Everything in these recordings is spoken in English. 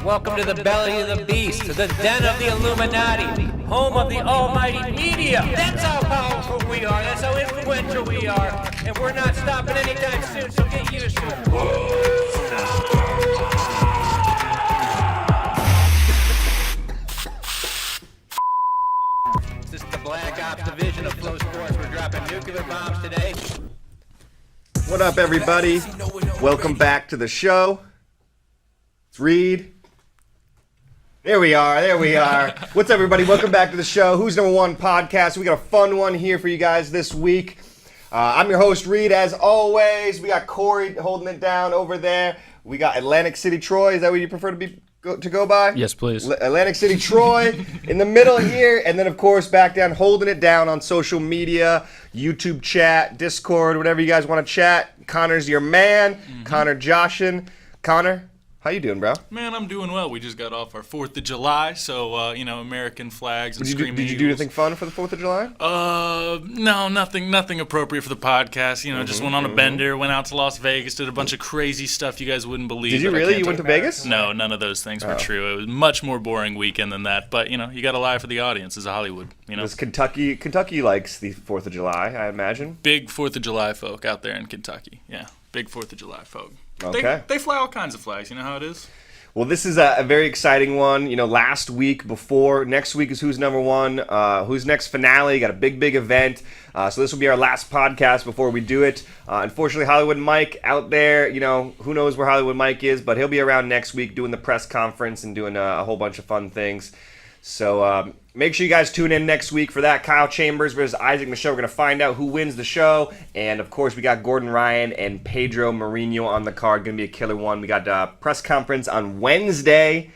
Welcome to the belly of the beast, to the den of the Illuminati, home of the almighty media. That's how powerful we are, that's how influential we are, and we're not stopping anytime soon, so get used to it. This is the Black Ops division of Flow Sports. We're dropping nuclear bombs today. What up, everybody? Welcome back to the show. It's Reed. There we are. What's up, everybody? Welcome back to the show. Who's Number One podcast. We got a fun one here for you guys this week. I'm your host, Reed, as always. We got Corey holding it down over there. We got Atlantic City Troy. Is that what you prefer to go by? Yes, please. Atlantic City Troy in the middle here, and then, of course, back down, holding it down on social media, YouTube chat, Discord, whatever you guys want to chat. Connor's your man. Connor Joshin. Connor, how you doing, bro? Man, I'm doing well. We just got off our 4th of July, so, American flags and screaming Did you do anything fun for the 4th of July? No, nothing appropriate for the podcast. Just went on a bender, went out to Las Vegas, did a bunch of crazy stuff you guys wouldn't believe. Did you really? You went to Vegas? No, none of those things were true. It was a much more boring weekend than that. But, you got to lie for the audience as a Hollywood, Does Kentucky likes the 4th of July, I imagine? Big 4th of July folk out there in Kentucky. Yeah, big 4th of July folk. Okay. They fly all kinds of flags. You know how it is? Well, this is a very exciting one. Next week is Who's Number One, Who's Next finale. Got a big event. So this will be our last podcast before we do it. Unfortunately, Hollywood Mike out there, who knows where Hollywood Mike is, but he'll be around next week doing the press conference and doing a whole bunch of fun things. So make sure you guys tune in next week for that. Kyle Chambers versus Isaac Michelle. We're going to find out who wins the show. And, of course, we got Gordon Ryan and Pedro Mourinho on the card. Going to be a killer one. We got a press conference on Wednesday.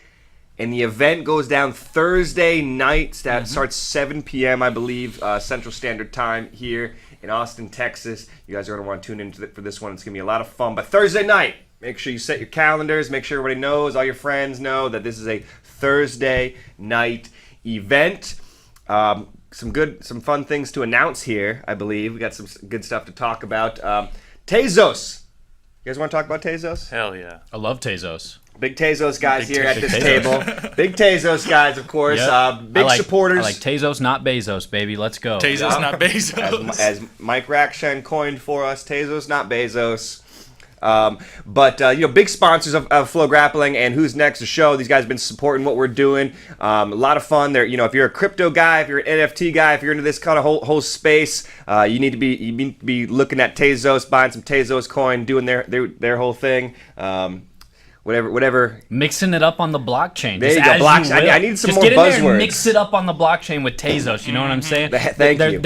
And the event goes down Thursday night. Starts 7 p.m., I believe, Central Standard Time here in Austin, Texas. You guys are going to want to tune in for this one. It's going to be a lot of fun. But Thursday night, make sure you set your calendars. Make sure everybody knows, all your friends know that this is a Thursday night event. Some fun things to announce here, I believe. We got some good stuff to talk about. Tezos. You guys want to talk about Tezos? Hell yeah. I love Tezos. Big Tezos guys here at this table. Big Tezos guys, of course. Yep. Big supporters. I like Tezos, not Bezos, baby. Let's go. Tezos, not Bezos. As Mike Rakshan coined for us, Tezos, not Bezos. But big sponsors of FloGrappling and Who's Next, the show. These guys have been supporting what we're doing. A lot of fun. They're, if you're a crypto guy, if you're an NFT guy, if you're into this kind of whole space, you need to be looking at Tezos, buying some Tezos coin, doing their whole thing. Whatever. Mixing it up on the blockchain. There you go. Blockchain. I need some more buzzwords. Just get in there and mix it up on the blockchain with Tezos. You know what I'm saying? Thank you.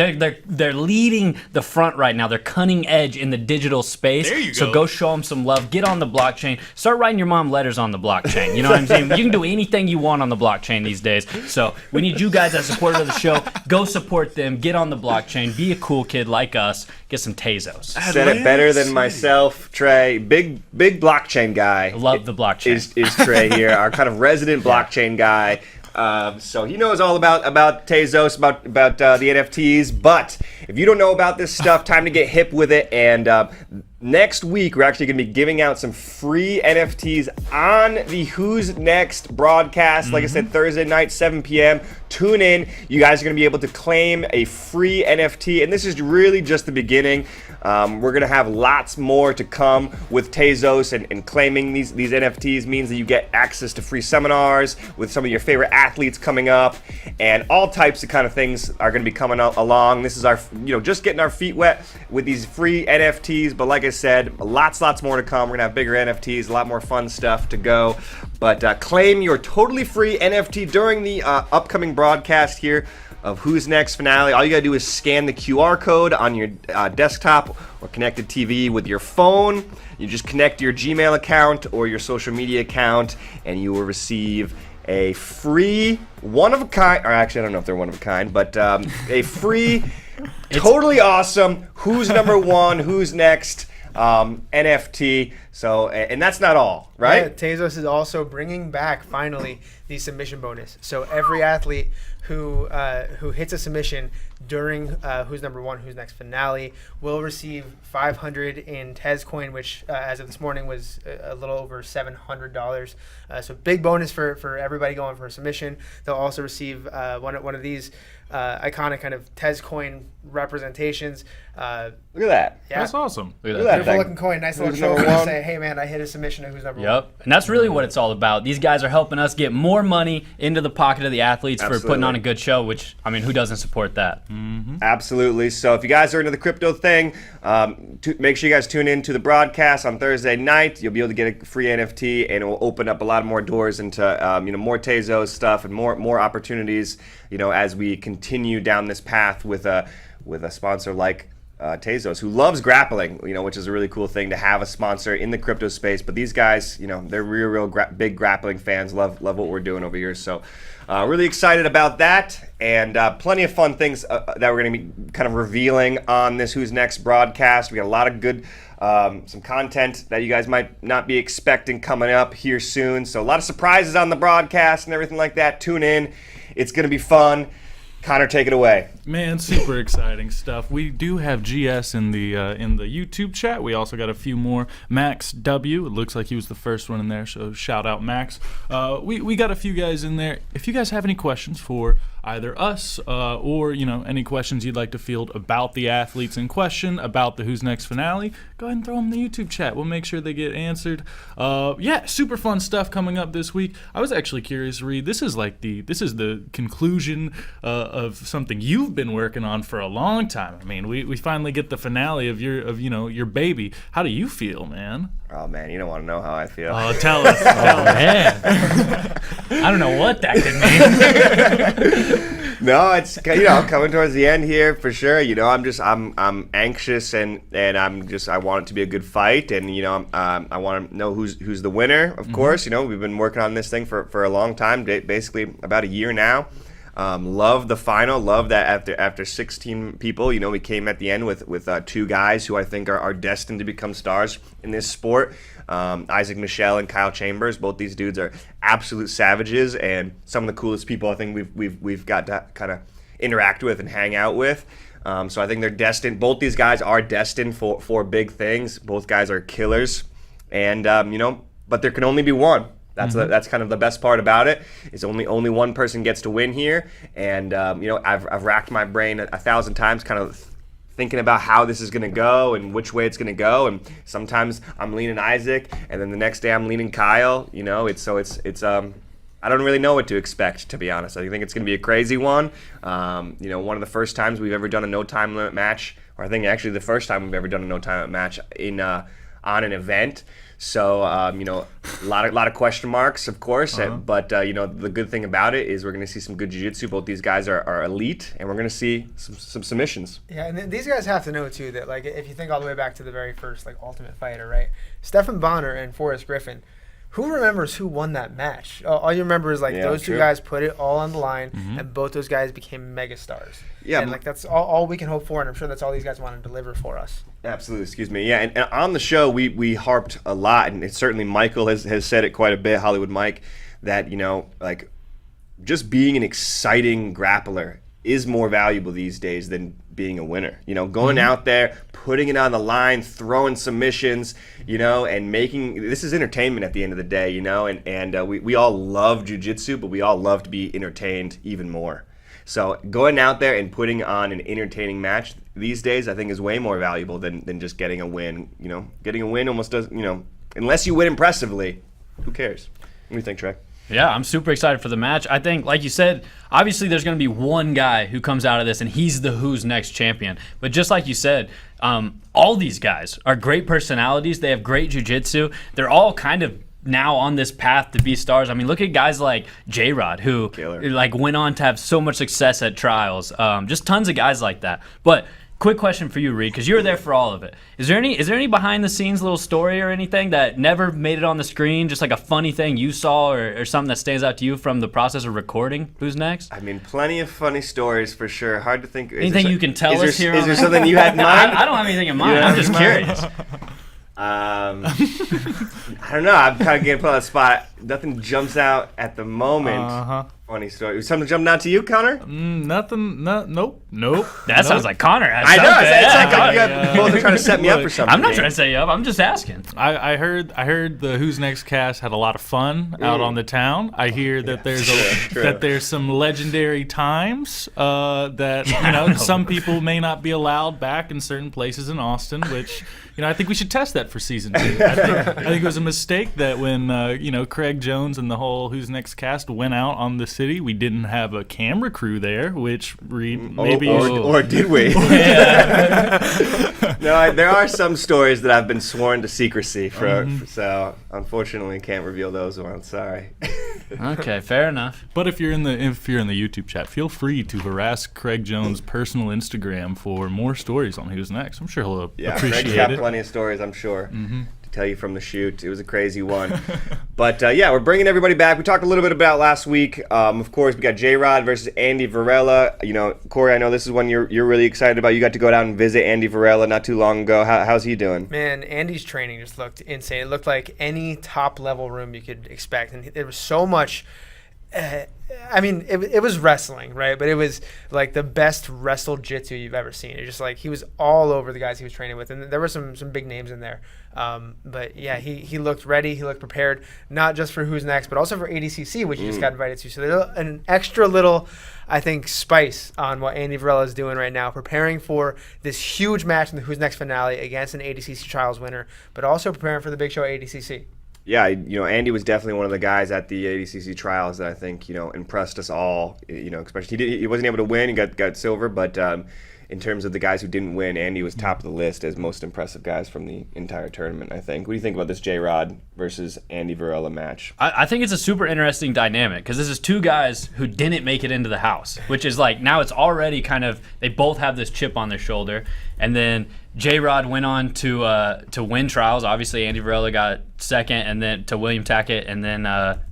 They're leading the front right now. They're cutting edge in the digital space. There you go. So go show them some love. Get on the blockchain. Start writing your mom letters on the blockchain. You know what I'm saying? You can do anything you want on the blockchain these days. So we need you guys as supporters of the show. Go support them. Get on the blockchain. Be a cool kid like us. Get some Tezos. Said it better than myself, Trey. Big blockchain guy. I love the blockchain. Is Trey here, our kind of resident blockchain guy. So he knows all about Tezos, about the NFTs. But if you don't know about this stuff, time to get hip with it. And next week, we're actually going to be giving out some free NFTs on the Who's Next broadcast. Like I said, Thursday night, 7 p.m. Tune in. You guys are going to be able to claim a free NFT. And this is really just the beginning. We're going to have lots more to come with Tezos, and claiming these NFTs means that you get access to free seminars with some of your favorite athletes coming up, and all types of kind of things are going to be coming along. This is our, just getting our feet wet with these free NFTs, but like I said, lots more to come. We're going to have bigger NFTs, a lot more fun stuff to go. But claim your totally free NFT during the upcoming broadcast here of Who's Next finale. All you gotta do is scan the QR code on your desktop or connected TV with your phone. You just connect your Gmail account or your social media account, and you will receive a free one-of-a-kind, or actually I don't know if they're one-of-a-kind, but a free, totally awesome Who's Number One, Who's Next NFT. So, and that's not all, right? Yeah, Tezos is also bringing back, finally, the submission bonus. So every athlete who hits a submission during Who's Number One, Who's Next finale will receive 500 in Tez coin, which as of this morning was a little over $700. So big bonus for everybody going for a submission. They'll also receive one of these iconic kind of Tez coin representations. Look at that. Yeah. That's awesome. Look at that Beautiful thing. looking coin, nice little Who's trophy number to one? say, hey man, I hit a submission of Who's Number One. Yep. And that's really what it's all about. These guys are helping us get more money into the pocket of the athletes for putting on a good show, which, I mean, who doesn't support that? Absolutely. So if you guys are into the crypto thing, make sure you guys tune in to the broadcast on Thursday night. You'll be able to get a free NFT, and it will open up a lot more doors into more Tezos stuff and more opportunities. As we continue down this path with a sponsor like Tezos, who loves grappling, which is a really cool thing to have a sponsor in the crypto space. But these guys, they're real big grappling fans. Love what we're doing over here. So really excited about that, and plenty of fun things that we're going to be kind of revealing on this Who's Next broadcast. We got a lot of good some content that you guys might not be expecting coming up here soon. So a lot of surprises on the broadcast and everything like that. Tune in. It's going to be fun. Connor, take it away. Man, super exciting stuff. We do have GS in the YouTube chat. We also got a few more. Max W. It looks like he was the first one in there, so shout out Max. We got a few guys in there. If you guys have any questions for either us or any questions you'd like to field about the athletes in question, about the Who's Next finale, go ahead and throw them in the YouTube chat. We'll make sure they get answered. Yeah, super fun stuff coming up this week. I was actually curious, Reed. This is the conclusion of something you've been working on for a long time. I mean, we finally get the finale of your baby. How do you feel, man? Oh man, you don't want to know how I feel. Oh, tell us. Man. I don't know what that could mean. No, it's coming towards the end here for sure. I'm anxious and I want it to be a good fight, and I want to know who's the winner. Of course, we've been working on this thing for a long time, basically about a year now. Love the final. Love that after 16 people, we came at the end with two guys who I think are destined to become stars in this sport. Isaac Michelle and Kyle Chambers. Both these dudes are absolute savages and some of the coolest people I think we've got to kind of interact with and hang out with. So I think they're destined. Both these guys are destined for big things. Both guys are killers, and but there can only be one. That's kind of the best part about it. Is only one person gets to win here, and I've racked my brain 1,000 times, kind of thinking about how this is going to go and which way it's going to go. And sometimes I'm leaning Isaac, and then the next day I'm leaning Kyle. It's I don't really know what to expect, to be honest. I think it's going to be a crazy one. One of the first times we've ever done a no time limit match, or I think actually the first time we've ever done a no time limit match on an event. So, a lot of question marks, of course. But, the good thing about it is we're going to see some good jiu-jitsu. Both these guys are elite, and we're going to see some submissions. Yeah, and these guys have to know, too, that, if you think all the way back to the very first, Ultimate Fighter, right? Stephen Bonner and Forrest Griffin. Who remembers who won that match? All you remember is those two guys put it all on the line, and both those guys became megastars. Yeah, and that's all we can hope for, and I'm sure that's all these guys want to deliver for us. Absolutely, excuse me. Yeah, and on the show we harped a lot, and certainly Michael has said it quite a bit, Hollywood Mike, that just being an exciting grappler is more valuable these days than being a winner. Going out there, putting it on the line, throwing submissions, and making this is entertainment at the end of the day, and we all love jiu-jitsu, but we all love to be entertained even more. So going out there and putting on an entertaining match these days, I think, is way more valuable than just getting a win. Getting a win almost does, unless you win impressively, who cares? What do you think, Trey? Yeah, I'm super excited for the match. I think, like you said, obviously there's going to be one guy who comes out of this, and he's the Who's Next champion. But just like you said, all these guys are great personalities. They have great jiu-jitsu. They're all kind of now on this path to be stars. I mean, look at guys like J-Rod, who went on to have so much success at trials. Just tons of guys like that. But quick question for you, Reed, because you were there for all of it. Is there any behind the scenes little story or anything that never made it on the screen, just like a funny thing you saw or something that stands out to you from the process of recording Who's Next? I mean, plenty of funny stories for sure. Hard to think. Anything you can tell us here? Is there something you had in mind? I don't have anything in mind. I'm just curious. I don't know. I'm kind of getting put on the spot. nothing jumps out at the moment. Uh-huh. Funny story. Was something jumping out to you, Connor? Nothing. Nope. That sounds like Connor has I know. something. It's like Yeah. you guys both are trying to set me up for something. I'm not trying to set you up. I'm just asking. I heard the Who's Next cast had a lot of fun out on the town. I hear that there's some legendary times that some people may not be allowed back in certain places in Austin, which I think we should test that for season 2. I think it was a mistake that when Craig Jones and the whole Who's Next cast went out on the city, we didn't have a camera crew there, which maybe or did we? No, there are some stories that I've been sworn to secrecy so unfortunately can't reveal those ones. Sorry. Okay, fair enough. But if you're in the YouTube chat, feel free to harass Craig Jones' personal Instagram for more stories on Who's Next. I'm sure he'll appreciate Craig's got it. plenty of stories, I'm sure. To tell you from the shoot. It was a crazy one. But we're bringing everybody back. We talked a little bit about last week. Of course, we got J-Rod versus Andy Varela. Corey, I know this is one you're really excited about. You got to go down and visit Andy Varela not too long ago. How's he doing? Man, Andy's training just looked insane. It looked like any top-level room you could expect. And there was so much... it was wrestling, right? But it was like the best wrestle jitsu you've ever seen. It's just like he was all over the guys he was training with, and there were some big names in there. But yeah, he looked ready. He looked prepared, not just for Who's Next, but also for ADCC, which he just got invited to. So there's an extra little, I think, spice on what Andy Varela is doing right now, preparing for this huge match in the Who's Next finale against an ADCC Trials winner, but also preparing for the big show at ADCC. Yeah, Andy was definitely one of the guys at the ADCC trials that I think, impressed us all. Especially he wasn't able to win, he got silver, but in terms of the guys who didn't win, Andy was top of the list as most impressive guys from the entire tournament, I think. What do you think about this J-Rod versus Andy Varela match? I think it's a super interesting dynamic because this is two guys who didn't make it into the house, which is like now it's already kind of they both have this chip on their shoulder, and then J-Rod went on to win trials. Obviously, Andy Varela got second, and then to William Tackett, and then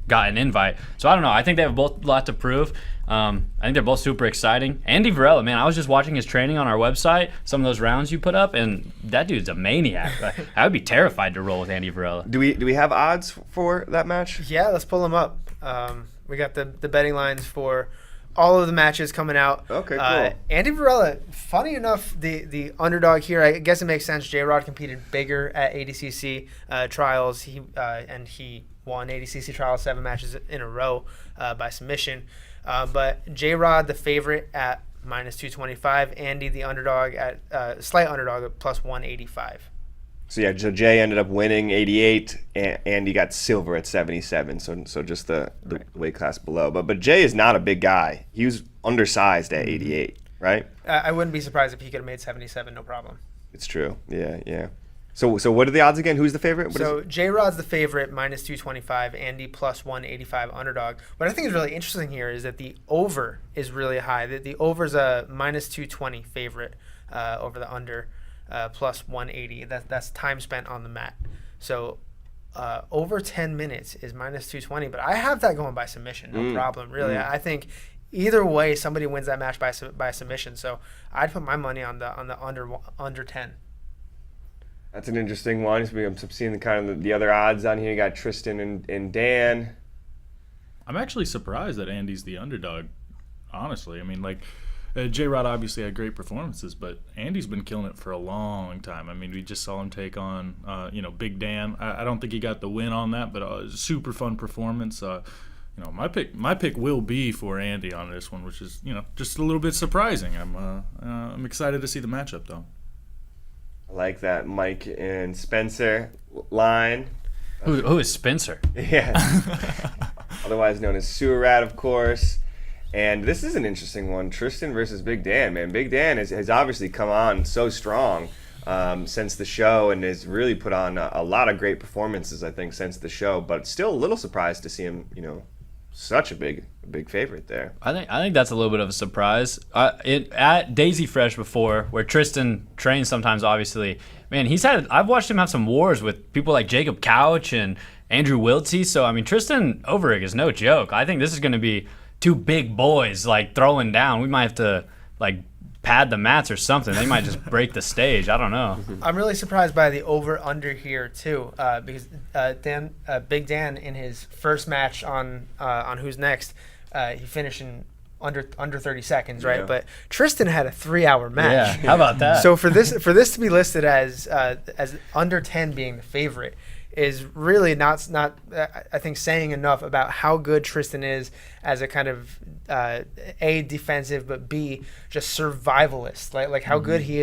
got an invite. So I don't know. I think they have both a lot to prove. I think they're both super exciting. Andy Varela, man, I was just watching his training on our website, some of those rounds you put up, and that dude's a maniac. I would be terrified to roll with Andy Varela. Do we have odds for that match? Yeah, let's pull them up. We got the betting lines for all of the matches coming out. Okay, cool. Andy Varela, funny enough, the underdog here. I guess it makes sense. J-Rod competed bigger at ADCC trials. He won ADCC trials 7 matches in a row by submission. But J-Rod, the favorite at minus 225. Andy, the underdog at slight underdog at plus 185. So yeah, so Jay ended up winning 88, and Andy got silver at 77. So just the weight class below. But Jay is not a big guy. He was undersized at 88, right? I wouldn't be surprised if he could have made 77, no problem. It's true. Yeah. So what are the odds again? Who's the favorite? So J-Rod's the favorite, minus 225. Andy plus 185 underdog. What I think is really interesting here is that the over is really high. The over's a minus 220 favorite over the under. Plus 180. That's time spent on the mat. So over 10 minutes is minus 220. But I have that going by submission, no problem. Really, I think either way somebody wins that match by submission. So I'd put my money on the under 10. That's an interesting one. I'm seeing the other odds on here. You got Tristan and Dan. I'm actually surprised that Andy's the underdog. Honestly, I mean, like. J-Rod obviously had great performances, but Andy's been killing it for a long time. I mean, we just saw him take on, Big Dan. I don't think he got the win on that, but super fun performance. My pick will be for Andy on this one, which is just a little bit surprising. I'm excited to see the matchup though. I like that Mike and Spencer line. Who is Spencer? Yeah, otherwise known as Surat, of course. And this is an interesting one, Tristan versus Big Dan, man. Big Dan has obviously come on so strong since the show and has really put on a lot of great performances, I think, since the show. But still a little surprised to see him, such a big favorite there. I think that's a little bit of a surprise. At Daisy Fresh before, where Tristan trains sometimes, obviously, man, I've watched him have some wars with people like Jacob Couch and Andrew Wiltsey. So, I mean, Tristan Overig is no joke. I think this is going to be two big boys like throwing down. We might have to like pad the mats or something. They might just break the stage. I don't know. I'm really surprised by the over/under here too, because Big Dan in his first match on Who's Next, he finished in under 30 seconds, right? Yeah. But Tristan had a 3-hour match. Yeah, how about that? So for this to be listed as under 10 being the favorite is really not I think saying enough about how good Tristan is as a kind of A, defensive, but B, just survivalist. Like how good he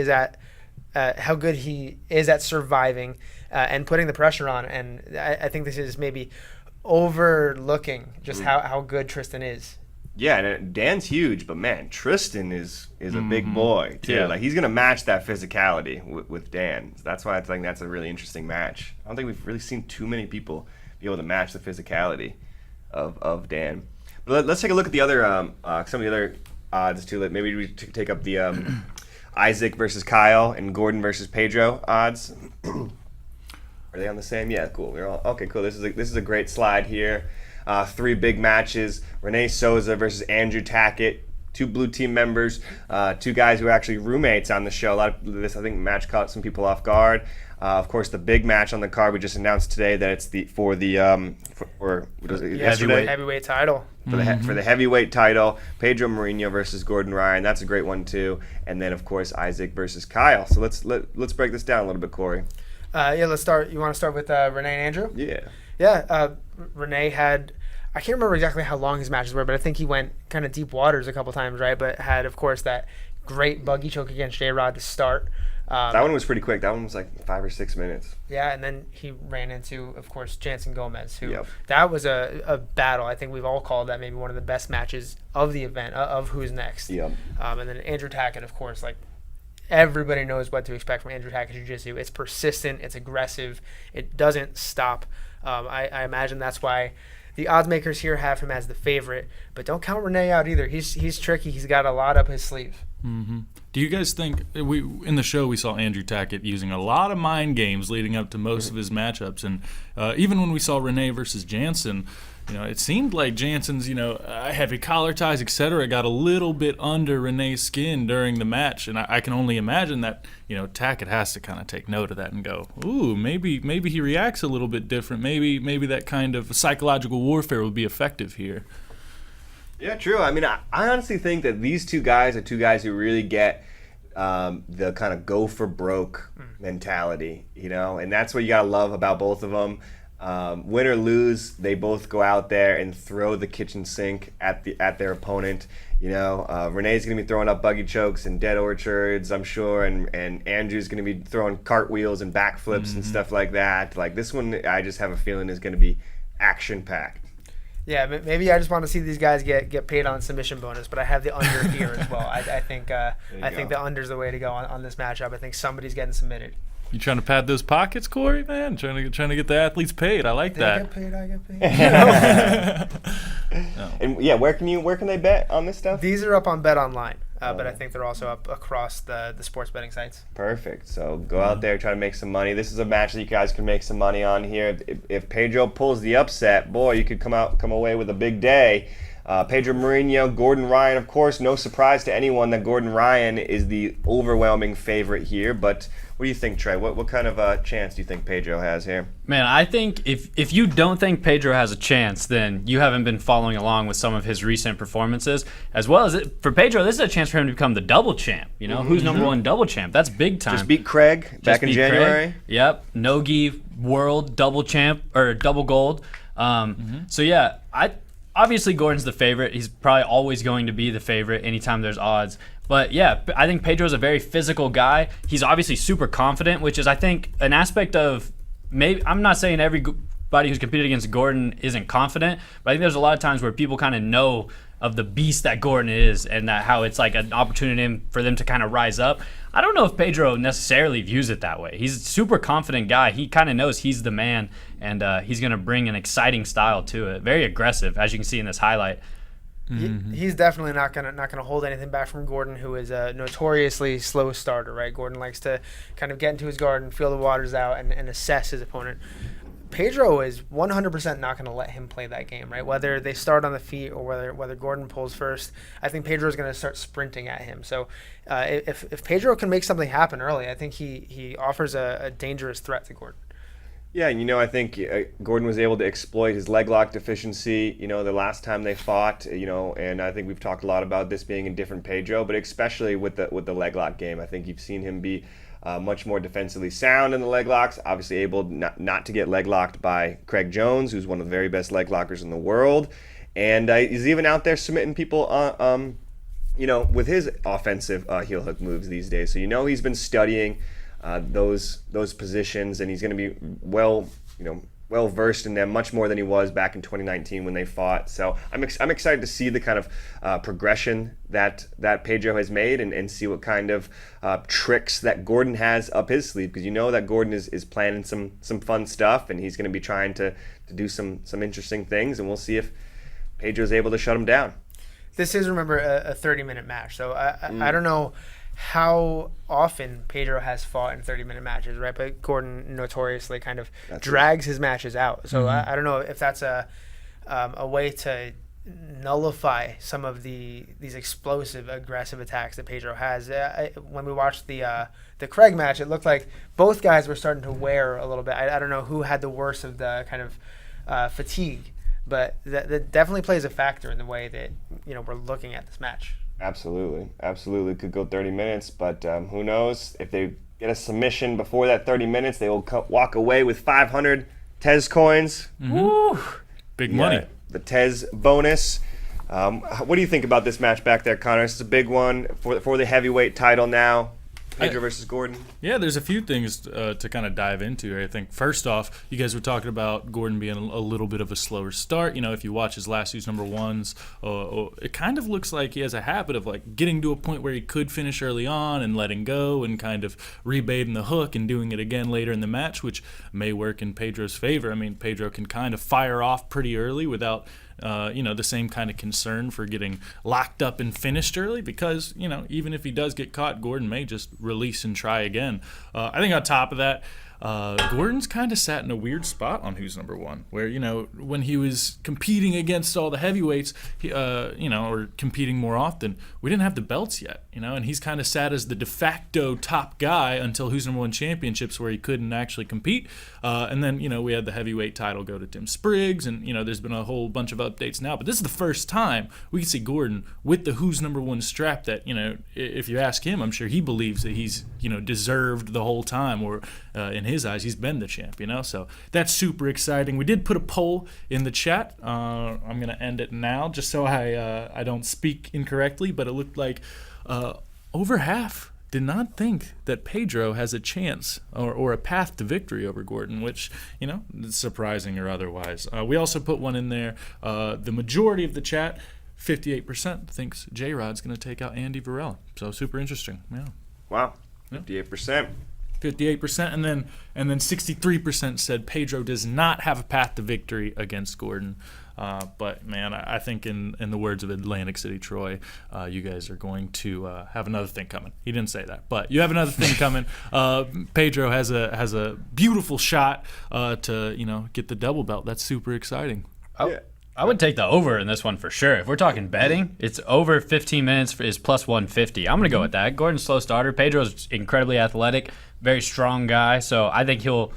is at surviving and putting the pressure on. And I think this is maybe overlooking just how good Tristan is. Yeah, and Dan's huge, but man, Tristan is a big boy too. Yeah. Like he's gonna match that physicality with Dan. So that's why I think that's a really interesting match. I don't think we've really seen too many people be able to match the physicality of Dan. But let's take a look at the other some of the other odds too. Maybe we take up the Isaac versus Kyle and Gordon versus Pedro odds. Are they on the same? Yeah, cool. We're all okay. Cool. This is a great slide here. 3 big matches: Renee Souza versus Andrew Tackett, 2 blue team members, 2 guys who are actually roommates on the show. A lot of this, I think, match caught some people off guard. Of course, the big match on the card we just announced today that it's yesterday Heavyweight title. for the heavyweight title. Pedro Mourinho versus Gordon Ryan. That's a great one too. And then of course Isaac versus Kyle. So let's break this down a little bit, Corey. Let's start. You want to start with Renee and Andrew? Yeah. Yeah, Renee had, I can't remember exactly how long his matches were, but I think he went kind of deep waters a couple times, right? But had, of course, that great buggy choke against J-Rod to start. That one was pretty quick. That one was like 5 or 6 minutes. Yeah, and then he ran into, of course, Jansen Gomez, who Yep. that was a battle. I think we've all called that maybe one of the best matches of the event, of Who's Next. Yep. And then Andrew Tackett, of course, like everybody knows what to expect from Andrew Tackett Jiu-Jitsu. It's persistent, it's aggressive, it doesn't stop. I imagine that's why the odds makers here have him as the favorite, but don't count Renee out either. He's tricky. He's got a lot up his sleeve. Mm-hmm. Do you guys think in the show we saw Andrew Tackett using a lot of mind games leading up to most of his matchups, and even when we saw Renee versus Jansen, it seemed like Jansen's heavy collar ties, etc., got a little bit under Renee's skin during the match, and I can only imagine that Tackett has to kind of take note of that and go, ooh, maybe he reacts a little bit different. Maybe that kind of psychological warfare will be effective here. Yeah, true. I mean, I honestly think that these 2 guys are 2 guys who really get the kind of go for broke mentality, and that's what you gotta love about both of them. Win or lose, they both go out there and throw the kitchen sink at their opponent. Renee's gonna be throwing up buggy chokes and dead orchards, I'm sure, and Andrew's gonna be throwing cartwheels and backflips and stuff like that. Like this one, I just have a feeling is gonna be action packed. Yeah, maybe I just want to see these guys get paid on submission bonus, but I have the under here as well. I think the under's the way to go on this matchup. I think somebody's getting submitted. You trying to pad those pockets, Corey? Man, trying to get the athletes paid. I like that. I get paid. No. And yeah, where can they bet on this stuff? These are up on Bet Online, but I think they're also up across the sports betting sites. Perfect. So go out there, try to make some money. This is a match that you guys can make some money on here. If Pedro pulls the upset, boy, you could come away with a big day. Pedro Mourinho, Gordon Ryan, of course, no surprise to anyone that Gordon Ryan is the overwhelming favorite here. But what do you think, Trey? What kind of chance do you think Pedro has here? Man, I think if you don't think Pedro has a chance, then you haven't been following along with some of his recent performances. As well as for Pedro, this is a chance for him to become the double champ. Who's number 1 double champ? That's big time. Just beat Craig back in January. Craig. Yep, Nogi world double champ or double gold. So yeah, obviously Gordon's the favorite. He's probably always going to be the favorite anytime there's odds. But yeah, I think Pedro's a very physical guy. He's obviously super confident, which is, I think, an aspect of maybe. I'm not saying everybody who's competed against Gordon isn't confident, but I think there's a lot of times where people kind of know of the beast that Gordon is, and that how it's like an opportunity for them to kind of rise up. I don't know if Pedro necessarily views it that way. He's a super confident guy. He kind of knows he's the man, and he's going to bring an exciting style to it. Very aggressive, as you can see in this highlight. He's definitely not gonna hold anything back from Gordon, who is a notoriously slow starter, right? Gordon likes to kind of get into his guard and feel the waters out and assess his opponent. Pedro is 100% not going to let him play that game, right? Whether they start on the feet or whether Gordon pulls first, I think Pedro is going to start sprinting at him. So if Pedro can make something happen early, I think he offers a dangerous threat to Gordon. Yeah, and I think Gordon was able to exploit his leg lock deficiency, the last time they fought, and I think we've talked a lot about this being a different Pedro, but especially with the leg lock game. I think you've seen him be much more defensively sound in the leg locks, obviously able not to get leg locked by Craig Jones, who's one of the very best leg lockers in the world, and he's even out there submitting people with his offensive heel hook moves these days. So he's been studying those positions, and he's going to be well versed in them, much more than he was back in 2019 when they fought. So I'm excited to see the kind of progression that Pedro has made, and see what kind of tricks that Gordon has up his sleeve, because that Gordon is planning some fun stuff, and he's going to be trying to do some interesting things, and we'll see if Pedro's able to shut him down. This is, remember, a 30-minute match, so I don't know how often Pedro has fought in 30-minute matches, right? But Gordon notoriously kind of drags his matches out. So I don't know if that's a way to nullify some of these explosive, aggressive attacks that Pedro has. When we watched the Craig match, it looked like both guys were starting to wear a little bit. I don't know who had the worst of the kind of fatigue, but that definitely plays a factor in the way that we're looking at this match. Absolutely could go 30 minutes, but who knows? If they get a submission before that 30 minutes, they will walk away with 500 Tez coins. Woo! Big money. The Tez bonus. What do you think about this match back there, Connor? This is a big one for the heavyweight title now. Pedro versus Gordon. Yeah, there's a few things to kind of dive into. I think first off, you guys were talking about Gordon being a little bit of a slower start. If you watch his last Who's Number Ones, it kind of looks like he has a habit of getting to a point where he could finish early on and letting go and kind of rebaiting the hook and doing it again later in the match, which may work in Pedro's favor. I mean, Pedro can kind of fire off pretty early without the same kind of concern for getting locked up and finished early, because, even if he does get caught, Gordon may just release and try again. I think on top of that, Gordon's kind of sat in a weird spot on Who's Number One, where, when he was competing against all the heavyweights, or competing more often, we didn't have the belts yet, and he's kind of sat as the de facto top guy until Who's Number One championships, where he couldn't actually compete. And then, we had the heavyweight title go to Tim Spriggs, and, there's been a whole bunch of updates now, but this is the first time we can see Gordon with the Who's Number One strap that, if you ask him, I'm sure he believes that he's, deserved the whole time, or in his eyes, he's been the champ, So that's super exciting. We did put a poll in the chat. I'm going to end it now just so I don't speak incorrectly, but it looked like over half did not think that Pedro has a chance or a path to victory over Gordon, which, is surprising or otherwise. We also put one in there. The majority of the chat, 58%, thinks J-Rod's going to take out Andy Varela. So super interesting. Yeah. Wow. 58%. 58%, and then 63% said Pedro does not have a path to victory against Gordon. But man, I think in the words of Atlantic City Troy, you guys are going to have another thing coming. He didn't say that, but you have another thing coming. Pedro has a beautiful shot to get the double belt. That's super exciting. Yeah. I would take the over in this one for sure. If we're talking betting, it's over 15 minutes is plus 150. I'm going to go with that. Gordon's slow starter. Pedro's incredibly athletic, very strong guy. So I think he'll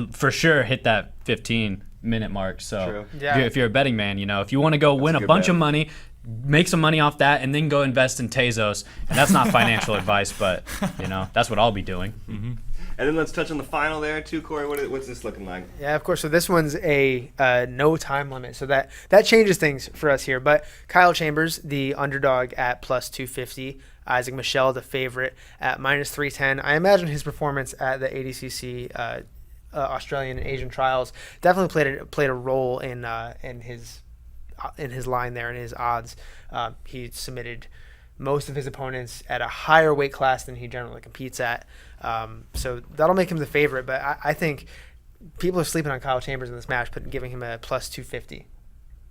for sure hit that 15-minute mark. So if you're a betting man, if you want to go win a bunch of money, make some money off that, and then go invest in Tezos. And that's not financial advice, but that's what I'll be doing. Mm-hmm. And then let's touch on the final there too, Corey. What's this looking like? Yeah, of course. So this one's a no time limit, so that changes things for us here. But Kyle Chambers, the underdog at plus 250. Isaac Michelle, the favorite, at minus 310. I imagine his performance at the ADCC Australian and Asian trials definitely played a role in his line there and his odds. He submitted most of his opponents at a higher weight class than he generally competes at. So that'll make him the favorite, but I think people are sleeping on Kyle Chambers in this match, giving him a plus 250.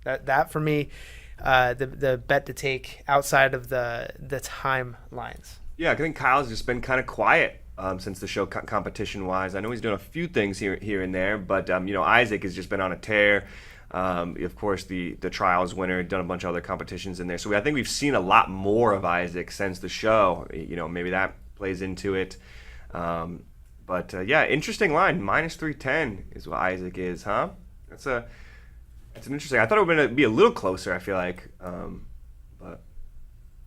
That for me, the bet to take outside of the timelines. Yeah, I think Kyle's just been kind of quiet since the show competition-wise. I know he's doing a few things here and there, but Isaac has just been on a tear. Of course, the trials winner, done a bunch of other competitions in there. So I think we've seen a lot more of Isaac since the show. Maybe that plays into it. But interesting line. Minus 310 is what Isaac is, huh? That's an interesting. I thought it would be a little closer. I feel like, but.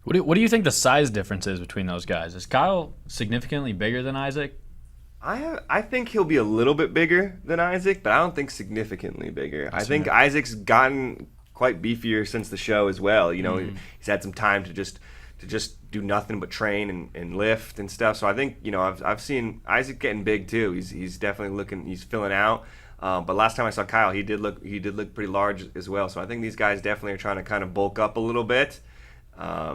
What do you think the size difference is between those guys? Is Kyle significantly bigger than Isaac? I think he'll be a little bit bigger than Isaac, but I don't think significantly bigger. I think Isaac's gotten quite beefier since the show as well. He's had some time to just do nothing but train and lift and stuff. So I think I've seen Isaac getting big too. He's definitely he's filling out. But last time I saw Kyle, he did look pretty large as well. So I think these guys definitely are trying to kind of bulk up a little bit. I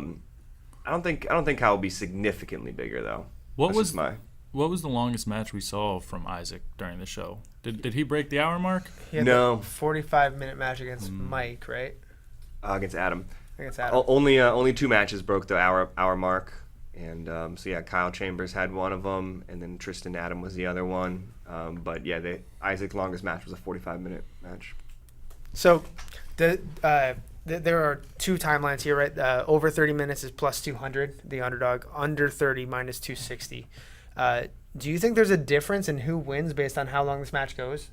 don't think Kyle will be significantly bigger though. What was the longest match we saw from Isaac during the show? Did he break the hour mark? He had No. the 45-minute match against Mike, right? Against Adam. Against Adam. Only 2 matches broke the hour mark, and Kyle Chambers had one of them, and then Tristan Adam was the other one. Isaac's longest match was a 45-minute match. So, there are 2 timelines here, right? Over 30 minutes is plus 200, the underdog. Under 30, minus 260. Do you think there's a difference in who wins based on how long this match goes?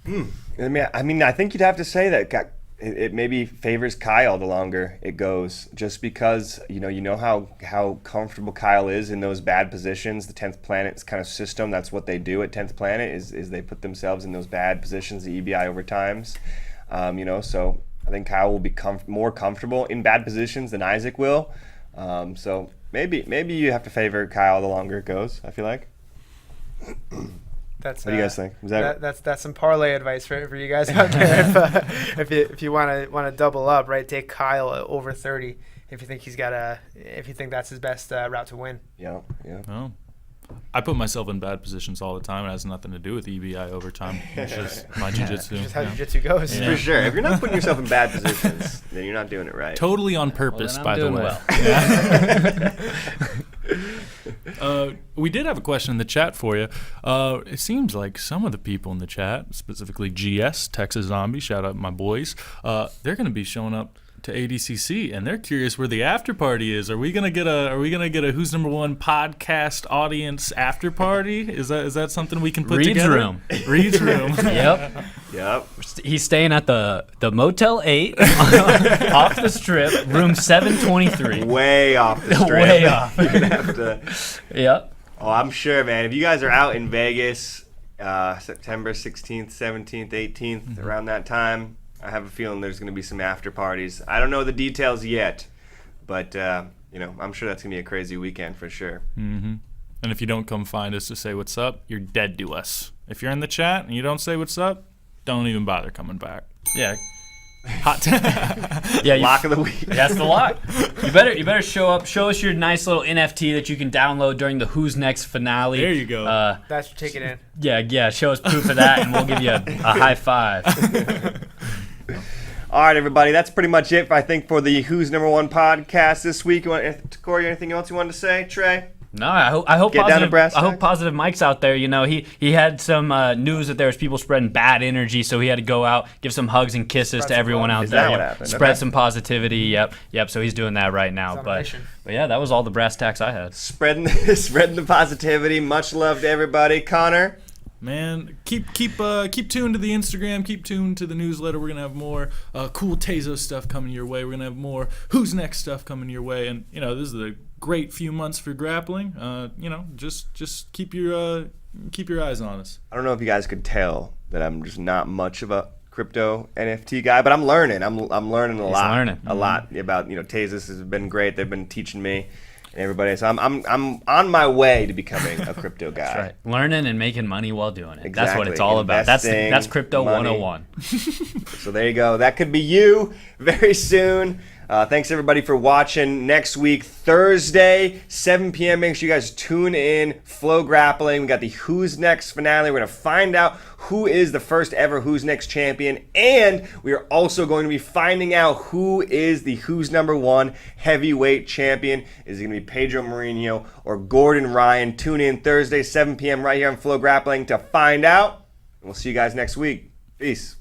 I think you'd have to say that it maybe favors Kyle the longer it goes, just because how comfortable Kyle is in those bad positions. The 10th Planet's kind of system, that's what they do at 10th Planet is they put themselves in those bad positions, the EBI overtimes. So I think Kyle will be more comfortable in bad positions than Isaac will. So maybe you have to favor Kyle the longer it goes, I feel like. What do you guys think? That's some parlay advice for you guys out there. If you want to double up, right? Take Kyle over 30 if you think that's his best route to win. Yeah. Oh. I put myself in bad positions all the time. It has nothing to do with EBI overtime. It's just my jiu-jitsu. Just how jiu-jitsu goes. For sure. If you're not putting yourself in bad positions, then you're not doing it right. Totally on purpose, by the way. Well. We did have a question in the chat for you. It seems like some of the people in the chat, specifically GS, Texas Zombie, shout out my boys, they're going to be showing up to ADCC, and they're curious where the after party is. Are we gonna get a Who's Number One podcast audience after party? Is that something we can put together? Reed's room. Yep. He's staying at the Motel 8 off the strip, room 723. Way off the strip. Way off. You're gonna have to. Yep. Oh, I'm sure, man. If you guys are out in Vegas, September 16th, 17th, 18th, around that time, I have a feeling there's going to be some after parties. I don't know the details yet, but I'm sure that's going to be a crazy weekend for sure. Mm-hmm. And if you don't come find us to say what's up, you're dead to us. If you're in the chat and you don't say what's up, don't even bother coming back. Yeah. Hot. Lock of the week. That's the lock. You better show up. Show us your nice little NFT that you can download during the Who's Next finale. There you go. That's your ticket in. Yeah. Show us proof of that, and we'll give you a high five. All right, everybody. That's pretty much it, I think, for the Who's Number One podcast this week. Corey, anything else you wanted to say? Trey? No, I hope Get down to brass I hope tacks. Positive Mike's out there. He had some news that there was people spreading bad energy, so he had to go out, give some hugs and kisses to everyone out Is there. that what happened? Spread Okay. some positivity. Yep. So he's doing that right now. He's on a But mission. yeah, that was all the brass tacks I had. Spreading the positivity. Much love to everybody. Connor? Man, keep tuned to the Instagram. Keep tuned to the newsletter. We're gonna have more cool Tazo stuff coming your way. We're gonna have more Who's Next stuff coming your way. And this is a great few months for grappling. Just keep your eyes on us. I don't know if you guys could tell that I'm just not much of a crypto NFT guy, but I'm learning. I'm learning a lot. learning. A lot about Tezos has been great. They've been teaching me and everybody. So I'm on my way to becoming a crypto guy. That's right. Learning and making money while doing it. That's what Exactly. it's all about. That's Investing, crypto money. 101. So there you go. That could be you very soon. Thanks everybody for watching. Next week, Thursday, 7 p.m. Make sure you guys tune in. FloGrappling. We got the Who's Next finale. We're going to find out who is the first ever Who's Next champion. And we are also going to be finding out who is the Who's #1 heavyweight champion. Is it going to be Pedro Mourinho or Gordon Ryan? Tune in Thursday, 7 p.m. right here on FloGrappling to find out. And we'll see you guys next week. Peace.